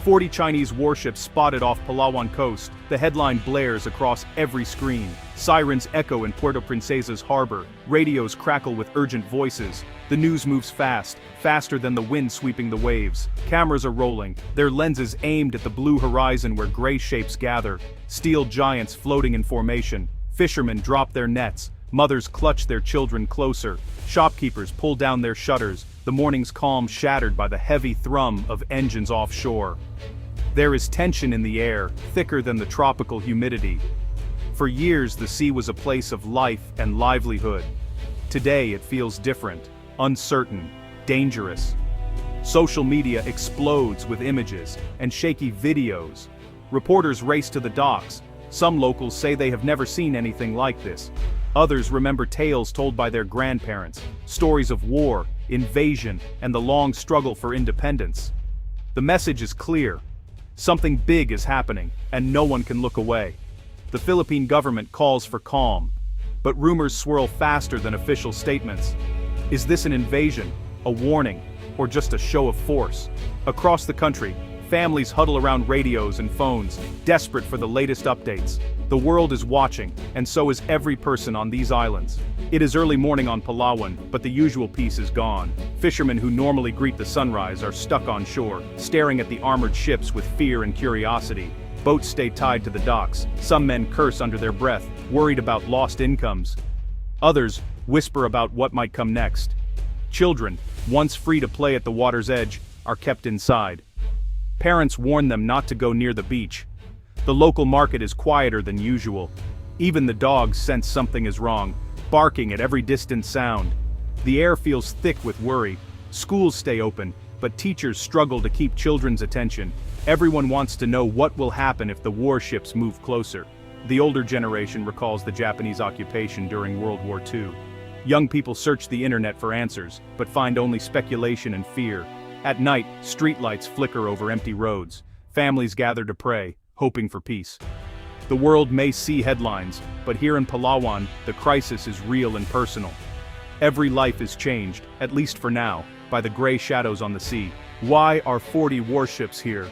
40 Chinese warships spotted off Palawan coast. The headline blares across every screen. Sirens echo in Puerto Princesa's harbor. Radios crackle with urgent voices. The news moves fast, faster than the wind sweeping the waves. Cameras are rolling, their lenses aimed at the blue horizon where gray shapes gather. Steel giants floating in formation. Fishermen drop their nets. Mothers clutch their children closer. Shopkeepers pull down their shutters, the morning's calm shattered by the heavy thrum of engines offshore. There is tension in the air, thicker than the tropical humidity. For years, the sea was a place of life and livelihood. Today, it feels different, uncertain, dangerous. Social media explodes with images and shaky videos. Reporters race to the docks. Some locals say they have never seen anything like this. Others remember tales told by their grandparents, stories of war, invasion, and the long struggle for independence. The message is clear. Something big is happening, and no one can look away. The Philippine government calls for calm, but rumors swirl faster than official statements. Is this an invasion, a warning, or just a show of force? Across the country, families huddle around radios and phones, desperate for the latest updates. The world is watching, and so is every person on these islands. It is early morning on Palawan, but the usual peace is gone. Fishermen who normally greet the sunrise are stuck on shore, staring at the armored ships with fear and curiosity. Boats stay tied to the docks. Some men curse under their breath, worried about lost incomes. Others whisper about what might come next. Children, once free to play at the water's edge, are kept inside. Parents warn them not to go near the beach. The local market is quieter than usual. Even the dogs sense something is wrong, barking at every distant sound. The air feels thick with worry. Schools stay open, but teachers struggle to keep children's attention. Everyone wants to know what will happen if the warships move closer. The older generation recalls the Japanese occupation during World War II. Young people search the internet for answers, but find only speculation and fear. At night, streetlights flicker over empty roads. Families gather to pray, hoping for peace. The world may see headlines, but here in Palawan, the crisis is real and personal. Every life is changed, at least for now, by the gray shadows on the sea. Why are 40 warships here?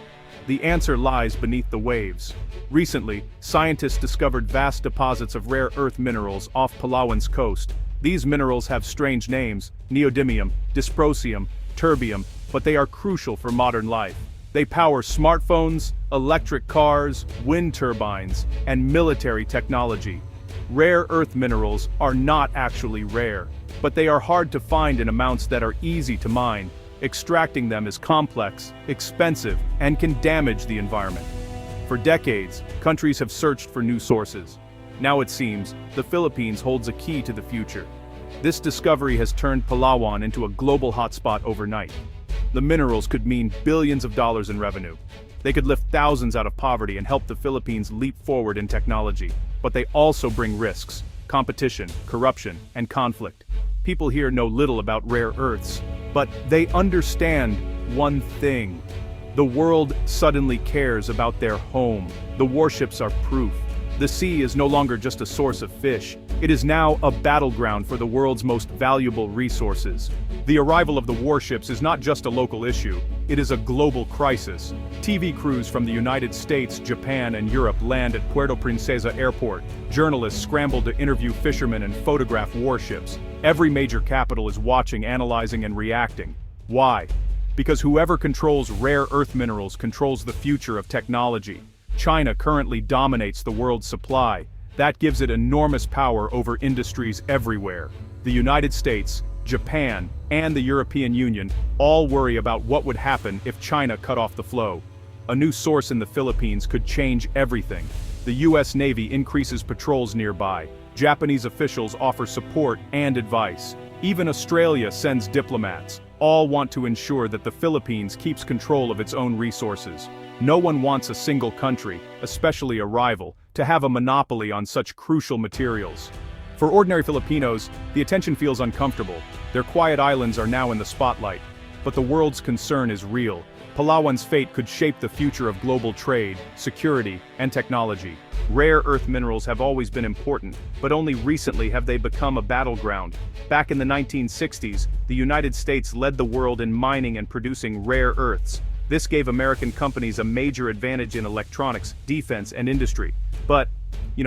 The answer lies beneath the waves. Recently, scientists discovered vast deposits of rare earth minerals off Palawan's coast. These minerals have strange names: neodymium, dysprosium, terbium, but they are crucial for modern life. They power smartphones, electric cars, wind turbines, and military technology. Rare earth minerals are not actually rare, but they are hard to find in amounts that are easy to mine. Extracting them is complex, expensive, and can damage the environment. For decades, countries have searched for new sources. Now it seems, the Philippines holds a key to the future. This discovery has turned Palawan into a global hotspot overnight. The minerals could mean billions of dollars in revenue. They could lift thousands out of poverty and help the Philippines leap forward in technology. But they also bring risks: competition, corruption, and conflict. People here know little about rare earths, but they understand one thing. The world suddenly cares about their home. The warships are proof. The sea is no longer just a source of fish. It is now a battleground for the world's most valuable resources. The arrival of the warships is not just a local issue, it is a global crisis. TV crews from the United States, Japan, and Europe land at Puerto Princesa Airport. Journalists scramble to interview fishermen and photograph warships. Every major capital is watching, analyzing, and reacting. Why? Because whoever controls rare earth minerals controls the future of technology. China currently dominates the world's supply. That gives it enormous power over industries everywhere. The United States, Japan, and the European Union all worry about what would happen if China cut off the flow. A new source in the Philippines could change everything. The US Navy increases patrols nearby. Japanese officials offer support and advice. Even Australia sends diplomats. All want to ensure that the Philippines keeps control of its own resources. No one wants a single country, especially a rival, to have a monopoly on such crucial materials. For ordinary Filipinos, the attention feels uncomfortable. Their quiet islands are now in the spotlight. But the world's concern is real. Palawan's fate could shape the future of global trade, security, and technology. Rare earth minerals have always been important, but only recently have they become a battleground. Back in the 1960s, the United States led the world in mining and producing rare earths. This gave American companies a major advantage in electronics, defense, and industry. But,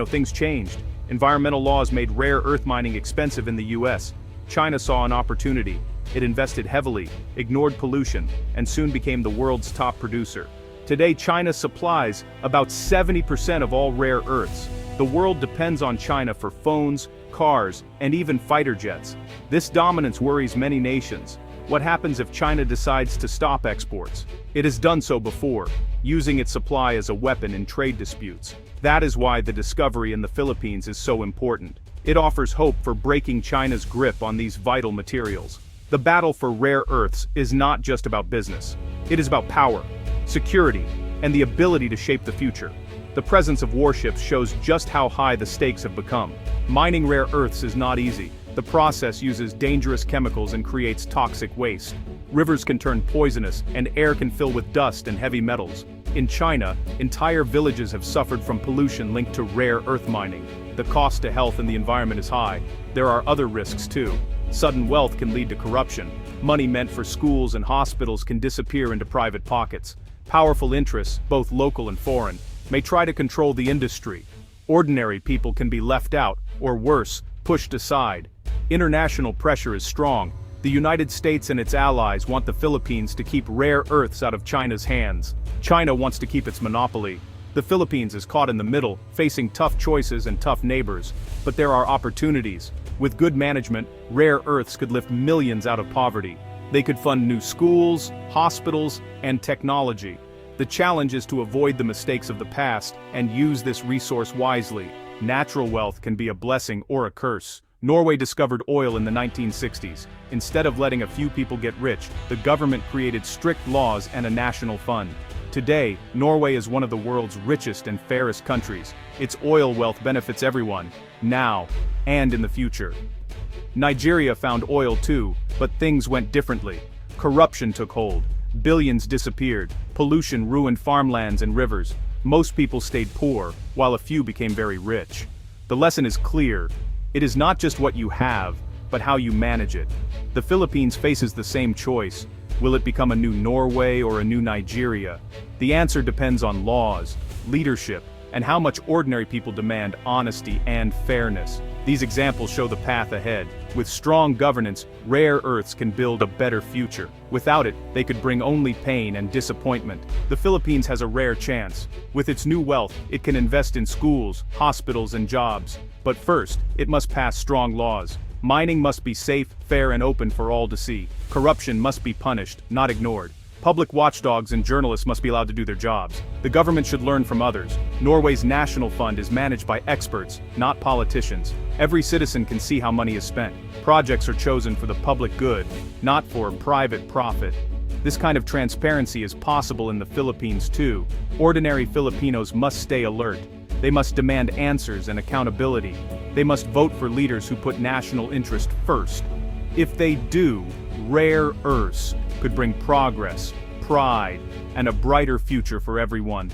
things changed. Environmental laws made rare earth mining expensive in the US. China saw an opportunity. It invested heavily, ignored pollution, and soon became the world's top producer. Today, China supplies about 70% of all rare earths. The world depends on China for phones, cars, and even fighter jets. This dominance worries many nations. What happens if China decides to stop exports? It has done so before, using its supply as a weapon in trade disputes. That is why the discovery in the Philippines is so important. It offers hope for breaking China's grip on these vital materials. The battle for rare earths is not just about business. It is about power, security, and the ability to shape the future. The presence of warships shows just how high the stakes have become. Mining rare earths is not easy. The process uses dangerous chemicals and creates toxic waste. Rivers can turn poisonous, and air can fill with dust and heavy metals. In China, entire villages have suffered from pollution linked to rare earth mining. The cost to health and the environment is high. There are other risks too. Sudden wealth can lead to corruption. Money meant for schools and hospitals can disappear into private pockets. Powerful interests, both local and foreign, may try to control the industry. Ordinary people can be left out, or worse, pushed aside. International pressure is strong. The United States and its allies want the Philippines to keep rare earths out of China's hands. China wants to keep its monopoly. The Philippines is caught in the middle, facing tough choices and tough neighbors. But there are opportunities. With good management, rare earths could lift millions out of poverty. They could fund new schools, hospitals, and technology. The challenge is to avoid the mistakes of the past and use this resource wisely. Natural wealth can be a blessing or a curse. Norway discovered oil in the 1960s. Instead of letting a few people get rich, the government created strict laws and a national fund. Today, Norway is one of the world's richest and fairest countries. Its oil wealth benefits everyone, now and in the future. Nigeria found oil too, but things went differently. Corruption took hold. Billions disappeared. Pollution ruined farmlands and rivers. Most people stayed poor, while a few became very rich. The lesson is clear. It is not just what you have, but how you manage it. The Philippines faces the same choice. Will it become a new Norway or a new Nigeria? The answer depends on laws, leadership, and how much ordinary people demand honesty and fairness. These examples show the path ahead. With strong governance, rare earths can build a better future. Without it, they could bring only pain and disappointment. The Philippines has a rare chance. With its new wealth, it can invest in schools, hospitals, and jobs. But first, it must pass strong laws. Mining must be safe, fair, and open for all to see. Corruption must be punished, not ignored. Public watchdogs and journalists must be allowed to do their jobs. The government should learn from others. Norway's national fund is managed by experts, not politicians. Every citizen can see how money is spent. Projects are chosen for the public good, not for private profit. This kind of transparency is possible in the Philippines too. Ordinary Filipinos must stay alert. They must demand answers and accountability. They must vote for leaders who put national interest first. If they do, rare earths could bring progress, pride, and a brighter future for everyone.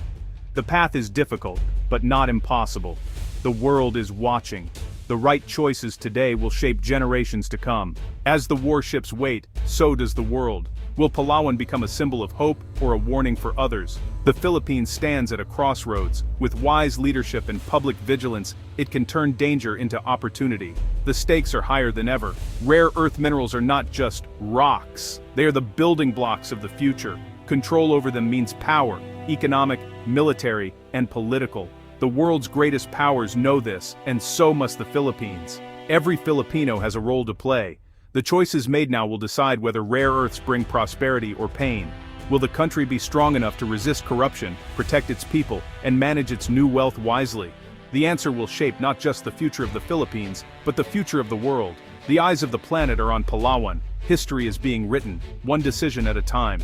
The path is difficult, but not impossible. The world is watching. The right choices today will shape generations to come. As the warships wait, so does the world. Will Palawan become a symbol of hope or a warning for others? The Philippines stands at a crossroads. With wise leadership and public vigilance, it can turn danger into opportunity. The stakes are higher than ever. Rare earth minerals are not just rocks. They are the building blocks of the future. Control over them means power, economic, military, and political. The world's greatest powers know this, and so must the Philippines. Every Filipino has a role to play. The choices made now will decide whether rare earths bring prosperity or pain. Will the country be strong enough to resist corruption, protect its people, and manage its new wealth wisely? The answer will shape not just the future of the Philippines, but the future of the world. The eyes of the planet are on Palawan. History is being written, one decision at a time.